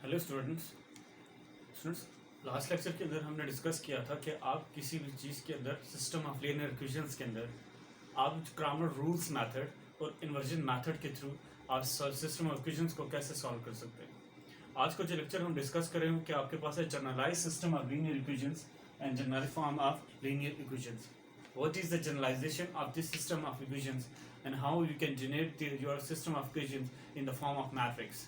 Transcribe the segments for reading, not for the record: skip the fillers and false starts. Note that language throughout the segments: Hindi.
हेलो स्टूडेंट्स लास्ट लेक्चर के अंदर हमने डिस्कस किया था कि आप किसी भी चीज़ के अंदर सिस्टम ऑफ लीनियर इक्वेशंस के अंदर आप क्रैमर रूल्स मेथड और इन्वर्जन मेथड के थ्रू आप सिस्टम ऑफ इक्वेशंस को कैसे सॉल्व कर सकते हैं। आज का जो लेक्चर हम डिस्कस कर रहे हैं कि आपके पास है generalize system of linear equations and general form of linear equations. What is the generalization of this system of equations and how you can generate your system of equations in the form of matrix.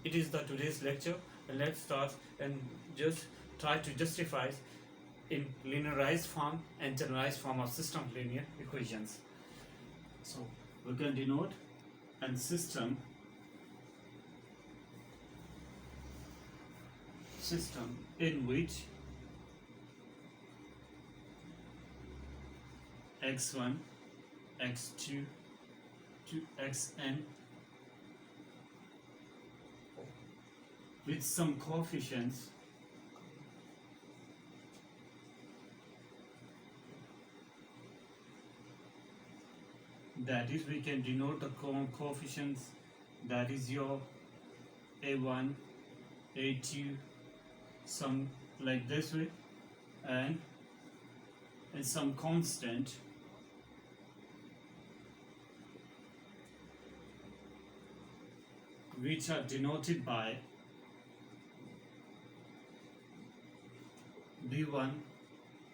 It is the today's lecture, and let's start and just try to justify in linearized form and generalized form of system of linear equations. So we can denote and system in which x1 x2 to xn with some coefficients that is we can denote the coefficients that is your a1 a2 some like this way and some constant which are denoted by b1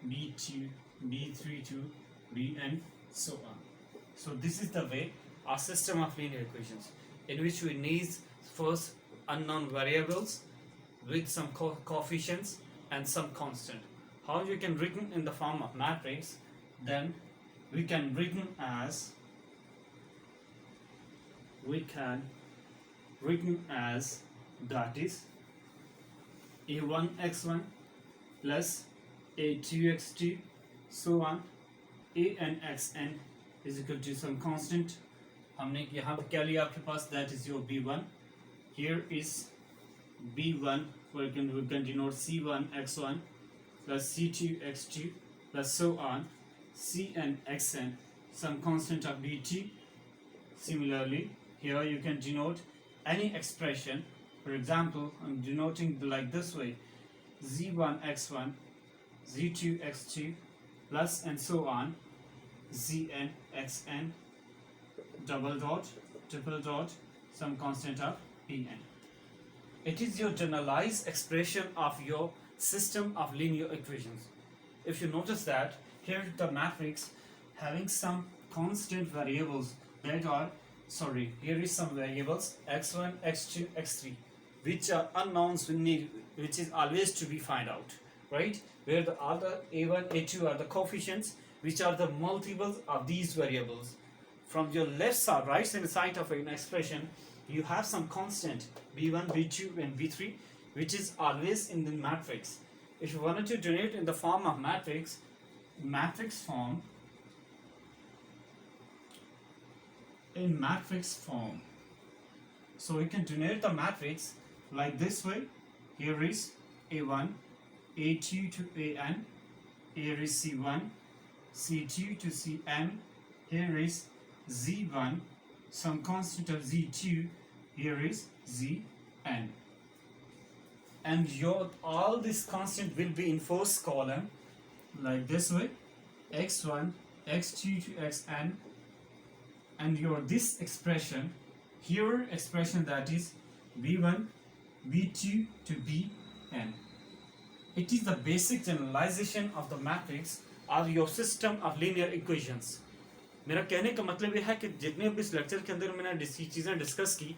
b2 b3 to bn so on. So this is the way our system of linear equations in which we need first unknown variables with some coefficients and some constant. How you can written in the form of matrix, then we can written as that is a1 x1 plus a2 x2 so on an xn is equal to some constant. हमने यहाँ पे क्या लिया आपके पास, that is your b1. Here is b1 where we can denote c1 x1 plus c2 x2 plus so on cn xn some constant of bt. Similarly here you can denote any expression. For example, I'm denoting like this way, z1 x1 z2 x2 plus and so on zn xn double dot triple dot some constant of bn. It is your generalized expression of your system of linear equations. If you notice that here the matrix having some constant variables that are here is some variables x1 x2 x3 which are unknowns which is always to be find out, right? Where the other a1 a2 are the coefficients which are the multiples of these variables. From your left side right side of an expression you have some constant b1 b2 and b3 which is always in the matrix. If you wanted to denote in the form of matrix form, in matrix form, so we can denote the matrix like this way. Here is a1 a2 to an, here is c1 c2 to cn, here is z1 some constant of z2, here is zn, and your all this constant will be in first column like this way, x1 x2 to xn, and your this expression here expression that is b1 b2 to bn. It is the basic generalization of the matrix of your system of linear equations. मेरा कहने का मतलब यह है कि जितने भी इस लेक्चर के अंदर मैंने चीज़ें डिस्कस की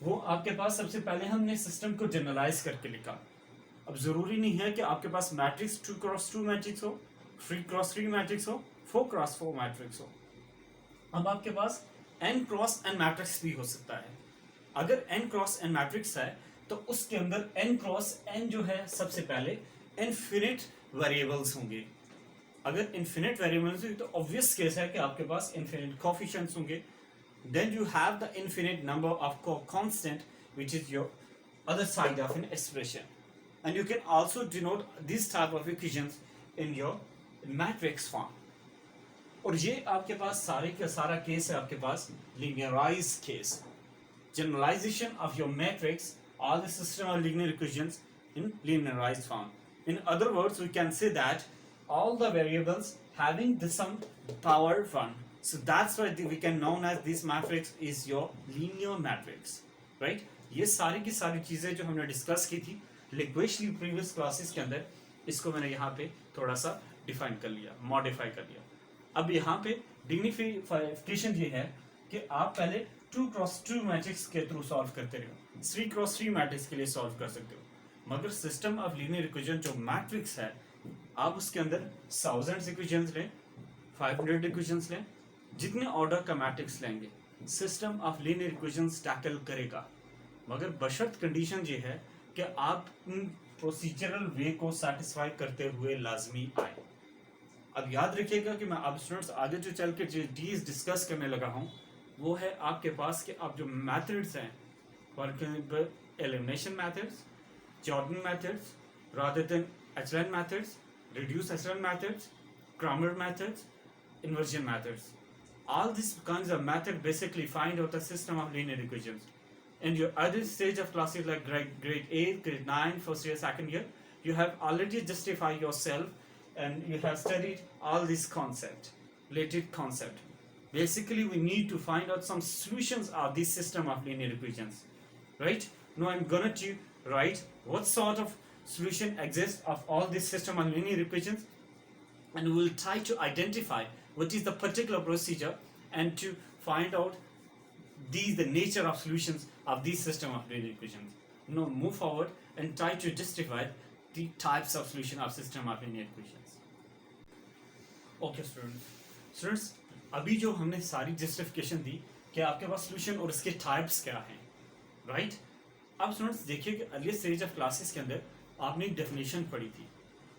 वो आपके पास सबसे पहले हमने सिस्टम को जनरलाइज करके लिखा. अब ज़रूरी नहीं है कि आपके पास मैट्रिक्स 2x2 मैट्रिक्स हो, 3x3 मैट्रिक्स हो, 4x4 मैट्रिक्स हो. अब आपके पास n×n मैट्रिक्स भी हो सकता है. अगर n×n मैट्रिक्स है तो उसके अंदर n×n जो है सबसे पहले इनफिनिट वेरिएबल्स होंगे. अगर इनफिनिट वेरिएबल्स हो तो ऑब्वियस केस है कि आपके पास इनफिनिट कोएफिशिएंट्स होंगे. Then you have the infinite number of constant which is your other side of an expression, and you can also denote this type of equations in your matrix form. और ये आपके पास सारे का सारा केस है आपके पास linearized case. Generalization of your matrix all the system of linear equations in linearized form. In other words, we can say that all the variables having the some power 1. So that's why we can known as this matrix is your linear matrix, right? ये सारी की सारी चीजें जो हमने डिस्कस की थी लिक्वेशली प्रीवियस क्लासेस के अंदर, इसको मैंने यहाँ पे थोड़ा सा डिफाइन कर लिया, मॉडिफाई कर लिया. अब यहाँ पे डिग्निफिकेशन ये है कि आप पहले 2x2 मैट्रिक्स के थ्रू सॉल्व करते रहो, 3x3 मैट्रिक्स के लिए सॉल्व कर सकते हो, मगर सिस्टम ऑफ लीनियर इक्वेशन जो मैट्रिक्स है आप उसके अंदर 1000 इक्वेशंस लें, 500 इक्वेशंस लें, जितने ऑर्डर का मैट्रिक्स लेंगे system of linear equations tackle करेगा, मगर बशर्त कंडीशन ये है कि आप प्रोसीजरल वे को सेटिस्फाई करते हुए लाजमी आए. अब याद रखिएगा कि मैं अब स्टूडेंट्स आगे जो चल के जो डीज डिस्कस करने लगा हूँ वो है आपके पास कि आप जो मेथड्स हैं, for example elimination methods, Jordan methods, rather than echelon methods, reduced echelon methods, Cramer methods, inversion methods. All these kinds of methods basically find out the system of linear equations. In your other stage of classes like grade 8, grade 9, first year, second year, you have already justified yourself and you have studied all these concepts, related concept. Basically, we need to find out some solutions of this system of linear equations, right? Now I'm gonna to write what sort of solution exists of all this system of linear equations, and we will try to identify what is the particular procedure and to find out the nature of solutions of this system of linear equations. Now move forward and try to justify the types of solution of system of linear equations. Okay students, अभी जो हमने सारी जस्टिफिकेशन दी कि आपके पास सॉल्यूशन और इसके टाइप्स क्या हैं, राइट? अब स्टूडेंट्स देखिए कि अर्ली स्टेज ऑफ क्लासेस के अंदर आपने एक डेफिनेशन पढ़ी थी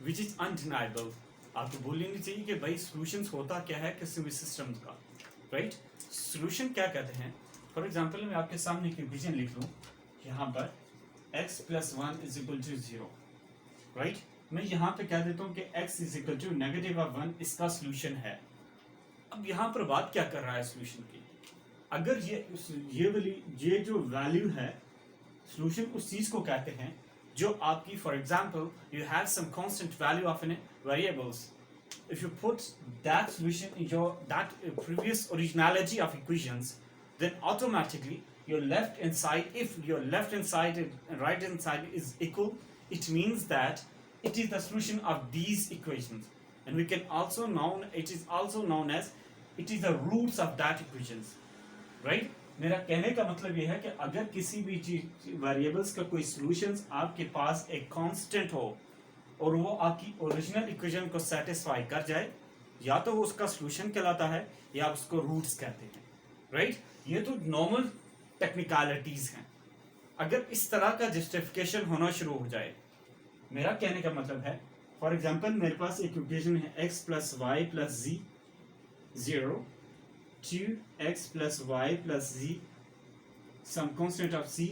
विच इज अनडिनाइबल. आपको बोल लेनी चाहिए कि भाई सॉल्यूशंस होता क्या है किसी भी सिस्टम का, राइट? सॉल्यूशन क्या कहते हैं? फॉर एग्जांपल मैं आपके सामने एक इक्वेशन लिख लूँ यहाँ पर x + 1 = 0, राइट? मैं यहाँ पे कह देता हूँ कि x = -1 इसका सॉल्यूशन है. अब यहाँ पर बात क्या कर रहा है सॉल्यूशन की? अगर ये जो वैल्यू है सॉल्यूशन उस चीज को कहते हैं जो आपकी, for example you have some constant value of n variables, if you put that solution in that previous originality of equations, then automatically your left hand side, if your left hand side and right hand side is equal, it means that it is the solution of these equations, and we can also it is also known as it is the roots of that equations, right? मेरा कहने का मतलब ये है कि अगर किसी भी चीज वेरिएबल्स का कोई सॉल्यूशंस आपके पास एक कांस्टेंट हो और वो आपकी ओरिजिनल इक्वेशन को सेटिस्फाई कर जाए, या तो वो उसका सॉल्यूशन कहलाता है या आप उसको रूट्स कहते हैं, राइट? ये तो नॉर्मल टेक्निकलिटीज हैं. अगर इस तरह का जस्टिफिकेशन होना शुरू हो जाए, मेरा कहने का मतलब है फॉर एग्जांपल मेरे पास एक इक्वेशन है x + y + z 0, 2x + y + z, some constant of c,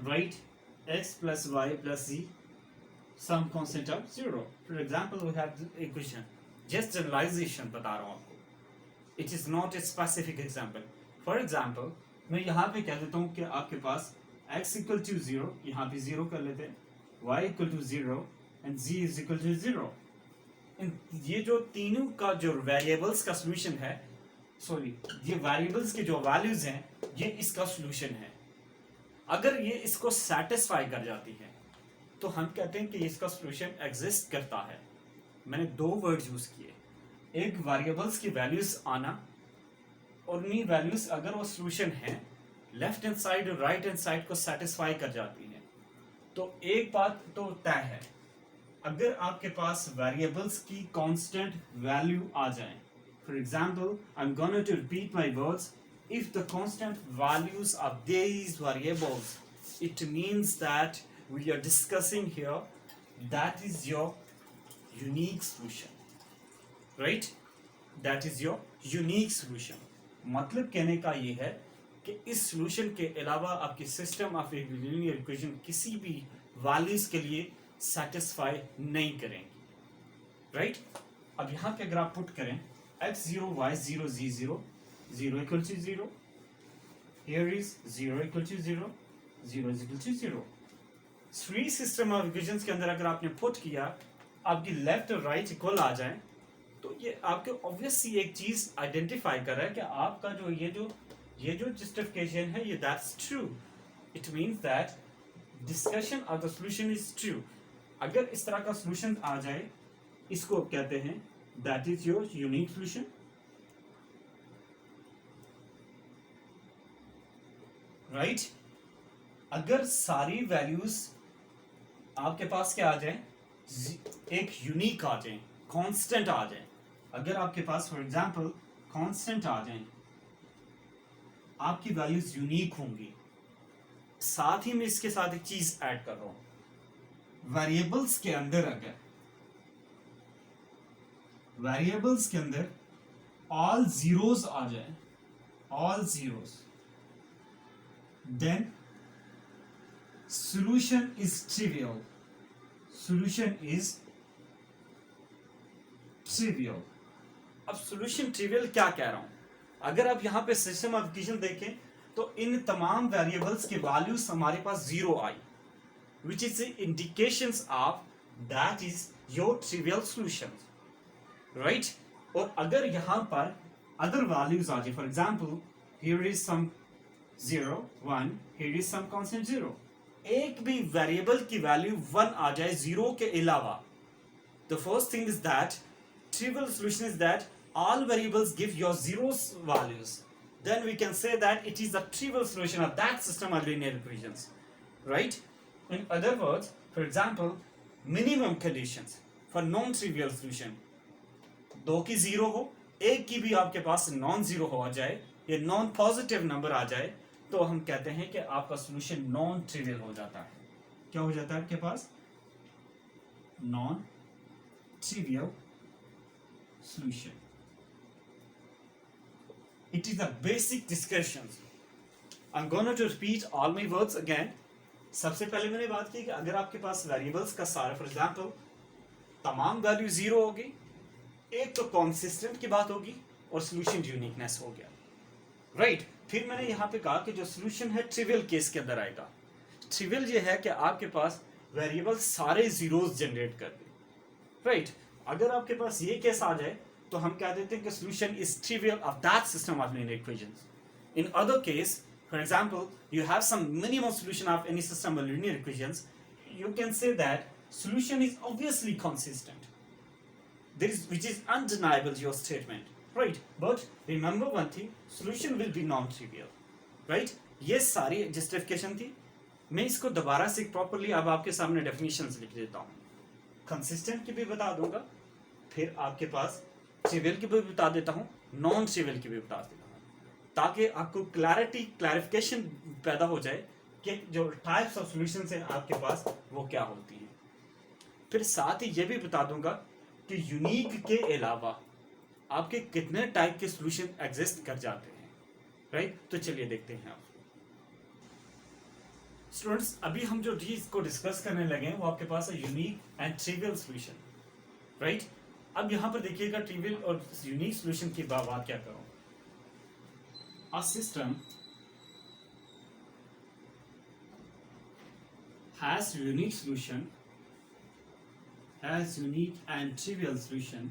right? x + y + z, some constant of 0. For example, we have the equation. Just generalization बता रहा हूँ आपको. It is not a specific example. For example, मैं यहाँ पे कह देता हूँ कि आपके पास x = 0, यहाँ पे 0 कर लेते हैं, y = 0 and z = 0. ये जो तीनों का जो वेरिएबल्स का सॉल्यूशन है, सॉरी ये वेरिएबल्स के जो वैल्यूज हैं ये इसका सॉल्यूशन है. अगर ये इसको सेटिस्फाई कर जाती है तो हम कहते हैं कि इसका सॉल्यूशन एग्जिस्ट करता है. मैंने दो वर्ड्स यूज किए, एक वेरिएबल्स की वैल्यूज आना और उन्हीं वैल्यूज अगर वो सॉल्यूशन है लेफ्ट हैंड साइड और राइट हैंड साइड को सेटिस्फाई कर जाती है, तो एक बात तो तय है, अगर आपके पास वेरिएबल्स की कांस्टेंट वैल्यू आ जाए, for example I am going to repeat my words, if the constant values of these variables, it means that we are discussing here that is your unique solution, right? That is your unique solution. मतलब कहने का ये है कि इस सॉल्यूशन के अलावा आपकी सिस्टम ऑफ लीनियर इक्वेशन किसी भी वैल्यूज के लिए सेटिस्फाई नहीं करेंगी, राइट? अब यहाँ पे अगर आप पुट करें x0 y0 z0, 0 = 0, here is 0 = 0, 0 is equal to 0। Three system of equations के अंदर अगर आपने पुट किया, आपकी लेफ्ट और राइट इक्वल आ जाए, तो ये आपके ऑब्वियसली एक चीज आइडेंटिफाई कर रहा है कि आपका जो ये जो जस्टिफिकेशन है ये that's true. It means that discussion of the solution is true. अगर इस तरह का सॉल्यूशन आ जाए, इसको कहते हैं that is your unique solution. Right? अगर सारी वैल्यूज आपके पास क्या आ जाए, एक यूनिक आ जाए, कांस्टेंट आ जाए। अगर आपके पास फॉर एग्जांपल कांस्टेंट आ जाए, आपकी वैल्यूज यूनिक होंगी। साथ ही मैं इसके साथ एक चीज ऐड कर रहा हूं, वेरिएबल्स के अंदर अगर वेरिएबल्स के अंदर ऑल जीरोस आ जाए, all zeros, then solution is trivial. Solution is trivial. अब solution trivial क्या कह रहा हूं? अगर आप यहां पे सिस्टम ऑफ इक्वेशन देखें तो इन तमाम वेरिएबल्स के वैल्यूज हमारे पास जीरो आई, which is the indications of that is your trivial solution, right? और अगर यहां पर other values आ जाए, for example here is some 0 1, here is some constant 0, एक भी वेरिएबल की वैल्यू 1 आ जाए जीरो के अलावा, the first thing is that trivial solution is that all variables give your zeros values, then we can say that it is the trivial solution of that system of linear equations, right? In other words, for example minimum conditions for non trivial solution, दो की जीरो हो, एक की भी आपके पास नॉन जीरो हो जाए, ये नॉन पॉजिटिव नंबर आ जाए, तो हम कहते हैं कि आपका सॉल्यूशन नॉन ट्रिवियल हो जाता है। क्या हो जाता है आपके पास? Non trivial solution. It is the basic discussion. I am going to repeat all my words again. सबसे पहले मैंने बात की कि अगर आपके पास वेरिएबल्स का सारा, फॉर एग्जांपल तमाम वैल्यू जीरो होगी, एक तो कॉन्सिस्टेंट की बात होगी और सॉल्यूशन यूनिकनेस हो गया, राइट? फिर मैंने यहां पे कहा कि जो सॉल्यूशन है ट्रिवियल केस के अंदर आएगा। ट्रिवियल ये है कि आपके पास वेरिएबल सारे जीरोस जनरेट कर दे, राइट? अगर आपके पास ये केस आ जाए तो हम कह देते हैं कि solution is trivial of that system of linear equations. In other case, for example you have some minimum solution of any system of linear equations, you can say that solution is obviously consistent. There is, which is undeniable your statement, right? But remember one thing, solution will be non-trivial, right? ये सारी justification थी। मैं इसको दोबारा से प्रॉपरली अब आपके सामने डेफिनेशंस लिख देता हूँ। कंसिस्टेंट की भी बता दूंगा, फिर आपके पास ट्रिवियल की भी बता देता हूँ, नॉन ट्रिवियल की भी बता देता हूँ, ताकि आपको क्लैरिफिकेशन पैदा हो जाए कि जो टाइप्स ऑफ सॉल्यूशंस हैं आपके पास वो क्या होती हैं। फिर साथ ही ये भी बता दूंगा कि यूनिक के अलावा आपके कितने टाइप के सॉल्यूशन एग्जिस्ट कर जाते हैं, राइट? तो चलिए देखते हैं आप स्टूडेंट्स। अभी हम जो चीज को डिस्कस करने लगे हैं वो आपके पास है unique and trivial solution, right? अब यहां पर देखिएगा ट्रिवियल और यूनिक सॉल्यूशन की बात क्या करूं। A system has unique solution, has unique and trivial solution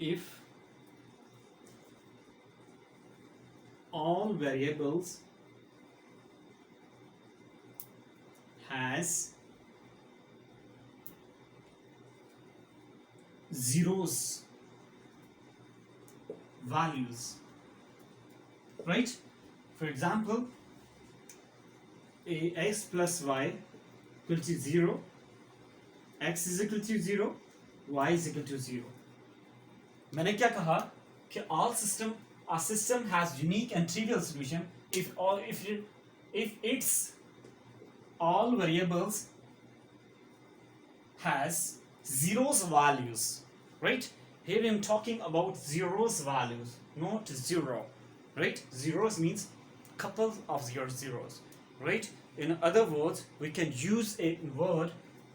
if all variables has zeros values, right? For example, x plus y equal to 0, x is equal to 0, y is equal to 0. मैंने क्या कहा कि a system has unique and trivial solution if its all variables has zeros values, right? Here I am talking about zeros values, not zero, right? Zeros means couple of your zeros, right? In other words, we can use a word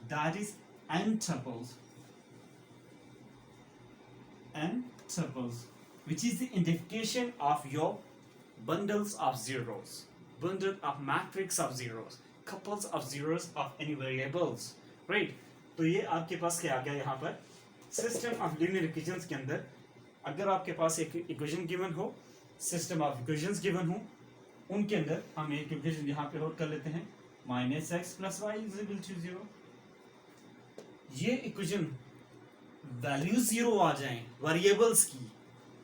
that is n tuples. n tuples, which is the identification of your bundles of zeros, bundle of matrix of zeros, couples of zeros of any variables, right? तो ये आपके पास क्या आ गया यहाँ पर सिस्टम ऑफ लीनियर इक्वेशंस के अंदर अगर आपके पास एक इक्वेशन गिवन हो, सिस्टम ऑफ इक्वेशंस गिवन हो, उनके अंदर हम एक इक्वेशन यहाँ पे नोट कर लेते हैं -x + y = 0। ये इक्वेशन वैल्यू 0 आ जाए वेरिएबल्स की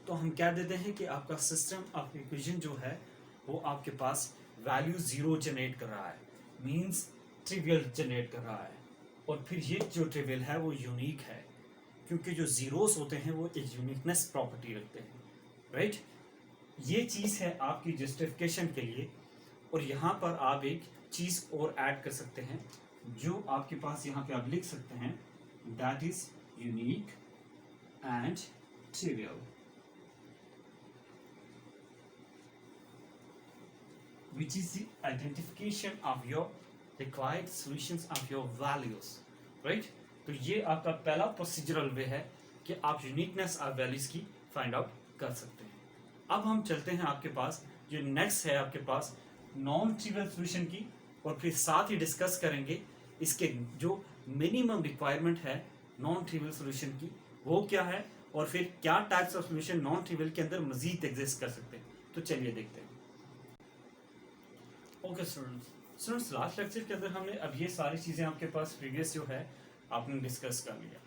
तो हम क्या देते हैं कि आपका सिस्टम ऑफ इक्वेशन जो है वो आपके पास वैल्यू 0 जनरेट कर रहा है, मींस ट्रिवियल जनरेट कर रहा है। और फिर ये जो ट्रिवियल है वो यूनिक है क्योंकि जो जीरोस होते हैं वो एक यूनिकनेस प्रॉपर्टी रखते हैं, राइट? ये चीज़ है आपकी जस्टिफिकेशन के लिए। और यहाँ पर आप एक चीज़ और ऐड कर सकते हैं जो आपके पास यहाँ पे आप लिख सकते हैं, that is unique and trivial, which is the identification of your required solutions of your values, right? तो ये आपका पहला प्रोसीजरल वे है कि आप यूनिकनेस ऑफ वैल्यूज की फाइंड आउट कर सकते हैं। अब हम चलते हैं आपके पास जो नेक्स्ट है आपके पास नॉन ट्रिवियल सॉल्यूशन की, और फिर साथ ही डिस्कस करेंगे इसके जो मिनिमम रिक्वायरमेंट है नॉन ट्रिवियल सॉल्यूशन की वो क्या है, और फिर क्या types of solution non trivial के अंदर मजीद एग्जिस्ट कर सकते हैं। तो चलिए देखते हैं। ओके स्टूडेंट्स, लास्ट लेक्चर के अंदर हमने अब ये सारी चीज़ें आपके पास प्रीवियस जो है आपने डिस्कस कर लिया।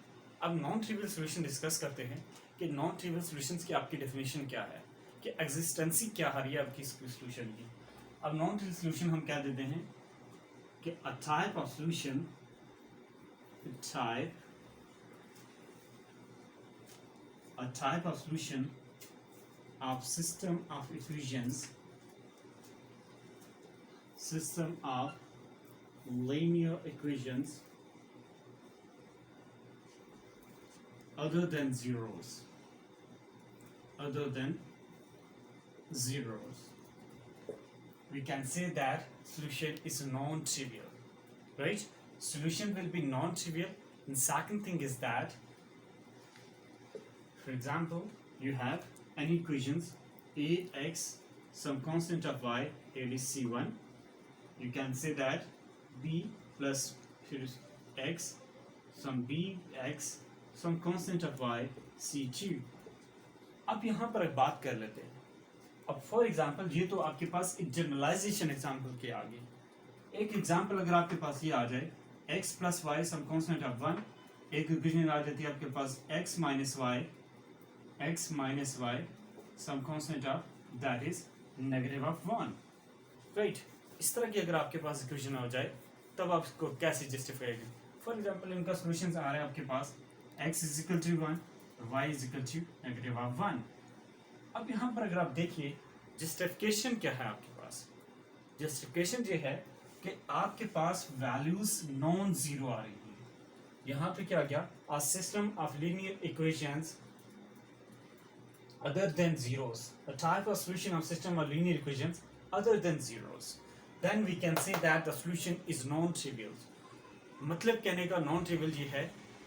अब नॉन ट्रिवियल सॉल्यूशन डिस्कस करते हैं कि नॉन ट्रिवियल सॉल्यूशंस की आपकी डेफिनेशन क्या है, कि एग्जिस्टेंसी क्या आ रही है आपकी सॉल्यूशन की। अब नॉन ट्रिवियल सॉल्यूशन हम क्या देते हैं कि a type of solution, a type of solution of system of equations, system of linear equations other than zeros, we can say that solution is non-trivial, right? Solution will be non-trivial. And second thing is that, for example, you have any equations ax some constant of y, here is c1, you can say that b plus here is x some bx some constant of y, c2। अब यहाँ पर एक बात कर लेते हैं। अब फॉर एग्जाम्पल ये तो आपके पास एक जनरलाइजेशन एग्जाम्पल के आगे एक एग्जाम्पल अगर आपके पास ये आ जाए x + y some constant of 1, एक इक्वेशन आ जाती है आपके पास x minus y some constant of that is -1, right? इस तरह की अगर आपके पास इक्वेशन हो जाए तब आप इसको कैसे जस्टिफाई करेंगे। फॉर एग्जांपल इनका सॉल्यूशंस आ रहा है आपके पास x = 1 और y = -1। अब यहाँ पर अगर आप देखिए जस्टिफिकेशन क्या है आपके पास, जस्टिफिकेशन ये है कि आपके पास वैल्यूज नॉन जीरो आ रही है। यहाँ पे क्या गया, a system of linear equations other than zeros, a type of solution of system of linear equations other than zeros, then we can say that the solution is non-trivial। मतलब कहने का non-trivial ये है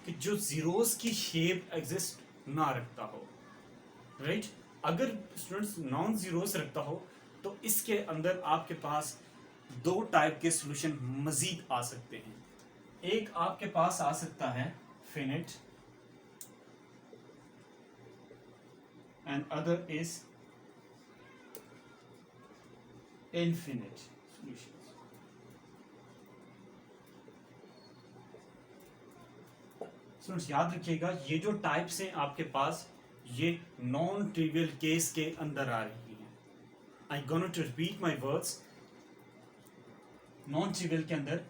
कि जो zeros की shape exist ना रखता हो, right? अगर स्टूडेंट्स नॉन जीरोस रखता हो तो इसके अंदर आपके पास दो टाइप के सॉल्यूशन मजीद आ सकते हैं। एक आपके पास आ सकता है finite and other is infinite solutions। Students याद रखिएगा ये जो टाइप्स हैं आपके पास ये नॉन ट्रिवियल केस के अंदर आ रही हैं। I gonna to repeat my words, non trivial के अंदर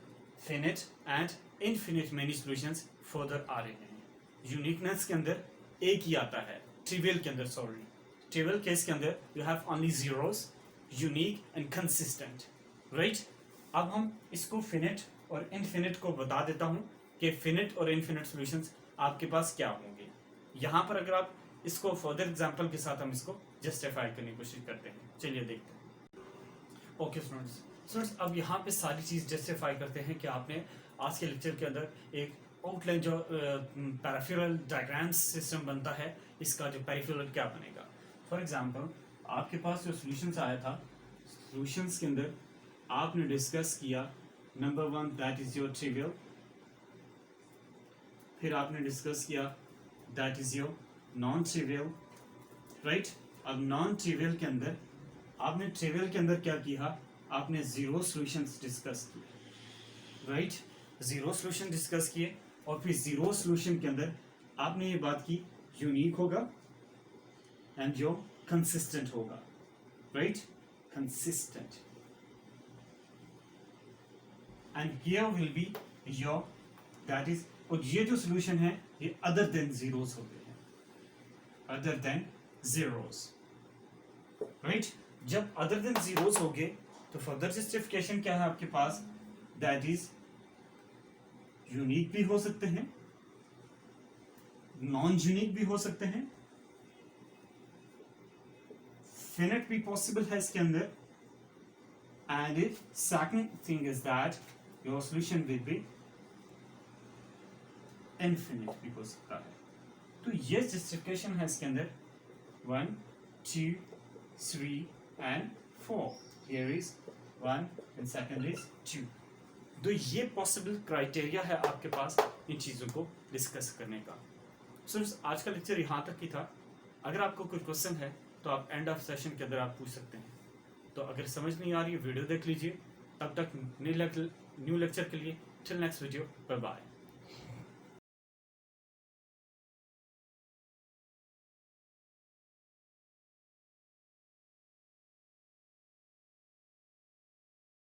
finite and infinite many solutions further आ रहे हैं। यूनिकनेस के अंदर एक ही आता है, ट्रिवियल के अंदर सॉरी, ट्रिवियल केस के अंदर you have only zeros, unique and consistent, right? अब हम इसको फिनिट और इनफिनिट को बता देता हूँ कि फिनिट और इनफिनिट सॉल्यूशंस आपके पास क्या होंगे। यहाँ पर अगर आप इसको फर्दर एग्जांपल के साथ हम इसको जस्टिफाई करने की कोशिश करते हैं। चलिए देखते हैं। ओके स्टूडेंट्स, अब यहाँ पे सारी चीज़ जस्टिफाई करते हैं कि आपने आज के लेक्चर के अंदर एक आउटलाइन जो पैराफेरल डायग्राम सिस्टम बनता है, इसका जो पेरिफेरल क्या बनेगा। फॉर एग्जांपल आपके पास जो सॉल्यूशंस आया था, सॉल्यूशंस के अंदर आपने डिस्कस किया number 1 that is your trivial, फिर आपने डिस्कस किया that is your non trivial, right. अब नॉन ट्रिवियल के अंदर आपने ट्रिवियल के अंदर क्या किया, आपने जीरो सॉल्यूशंस डिस्कस किए, राइट। जीरो सॉल्यूशन डिस्कस किए और फिर जीरो सॉल्यूशन के अंदर आपने ये बात की यूनिक होगा एंड जो कंसिस्टेंट होगा, right, consistent. And here will be your that is, और ये जो सॉल्यूशन है ये अदर देन जीरोस होते हैं, अदर देन जीरोस, राइट। जब अदर देन जीरोस हो गए तो फर्दर जस्टिफिकेशन क्या है आपके पास, दैट इज यूनिक भी हो सकते हैं, नॉन यूनिक भी हो सकते हैं, फिनिट भी पॉसिबल है इसके अंदर, and second thing is that your solution will be infinite भी हो सकता है। तो ये जस्टिफिकेशन है इसके अंदर 1 2 3 and 4, here is 1 and second is 2। तो ये पॉसिबल क्राइटेरिया है आपके पास इन चीज़ों को डिस्कस करने का। सो आज का लेक्चर यहाँ तक ही था। अगर आपको कोई क्वेश्चन है तो आप एंड ऑफ सेशन के अंदर आप पूछ सकते हैं। तो अगर समझ नहीं आ रही है वीडियो देख लीजिए। तब तक न्यू लेक्चर के लिए till next video, bye bye.